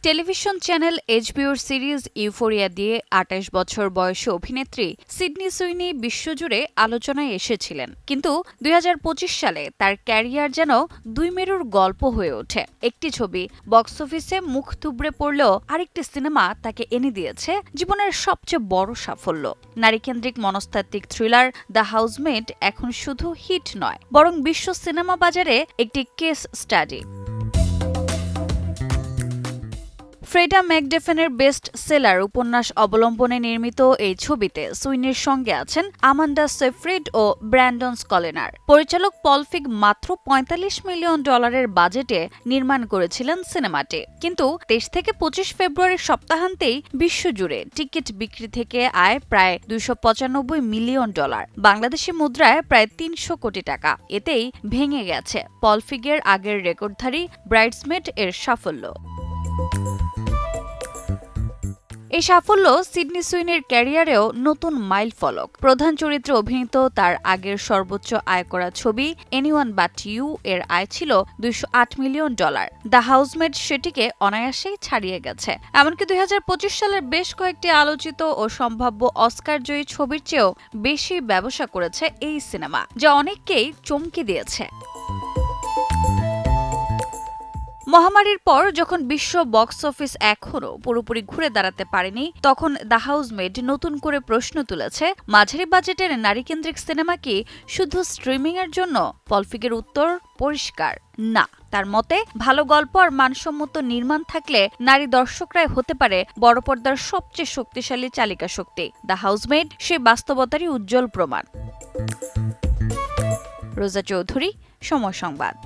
Television channel এইচবিওর series euphoria দিয়ে ২৮ বছর বয়সী অভিনেত্রী সিডনি সুইনি বিশ্বজুড়ে আলোচনায় এসেছিলেন, কিন্তু ২০২৫ সালে তার ক্যারিয়ার যেন দুই মেরুর গল্প হয়ে ওঠে। একটি ছবি বক্স অফিসে মুখ থুবড়ে পড়লেও আরেকটি সিনেমা তাকে এনে দিয়েছে জীবনের সবচেয়ে বড় সাফল্য। নারীকেন্দ্রিক মনস্তাত্ত্বিক থ্রিলার দ্য হাউসমেট এখন শুধু হিট নয়, বরং বিশ্ব সিনেমা বাজারে একটি case study. Freda ম্যাকডেফেনের best seller উপন্যাস অবলম্বনে নির্মিত এই ছবিতে সুইনির সঙ্গে আছেন আমান্ডা সেফ্রিড ও ব্র্যান্ডন স্কলেনার। পরিচালক পল ফিগ মাত্র $৪৫ মিলিয়ন বাজেটে নির্মাণ করেছিলেন সিনেমাটি, কিন্তু ২৩ থেকে ২৫ ফেব্রুয়ারির সপ্তাহান্তেই বিশ্বজুড়ে টিকিট বিক্রি থেকে আয় প্রায় $২৯৫ মিলিয়ন, বাংলাদেশি মুদ্রায় প্রায় ৩০০ কোটি টাকা। এতেই ভেঙে গেছে পল ফিগের আগের রেকর্ডধারী ব্রাইডসমেড এর সাফল্য। এই সাফল্য সিডনি সুইনির ক্যারিয়ারেও নতুন মাইল ফলক। প্রধান চরিত্রে অভিনীত তার আগের সর্বোচ্চ আয় করা ছবি এনিওয়ান বাট ইউ এর আয় ছিল $২০৮ মিলিয়ন। দ্য হাউসমেট সেটিকে অনায়াসেই ছাড়িয়ে গেছে। এমনকি ২০২৫ সালের বেশ কয়েকটি আলোচিত ও সম্ভাব্য অস্কার জয়ী ছবির চেয়েও বেশি ব্যবসা করেছে এই সিনেমা, যা অনেককেই চমকে দিয়েছে। মহামারীর পর যখন বিশ্ব বক্স অফিস এখনও পুরোপুরি ঘুরে দাঁড়াতে পারেনি, তখন দ্য হাউসমেট নতুন করে প্রশ্ন তুলেছে, মাঝারি বাজেটের নারীকেন্দ্রিক সিনেমা কি শুধু স্ট্রিমিংয়ের জন্য? পল ফিগের উত্তর পরিষ্কার, না। তার মতে, ভালো গল্প আর মানসম্মত নির্মাণ থাকলে নারী দর্শকরাই হতে পারে বড় পর্দার সবচেয়ে শক্তিশালী চালিকা শক্তি। দ্য হাউসমেট সেই বাস্তবতারই উজ্জ্বল প্রমাণ। রোজা চৌধুরী, সময় সংবাদ।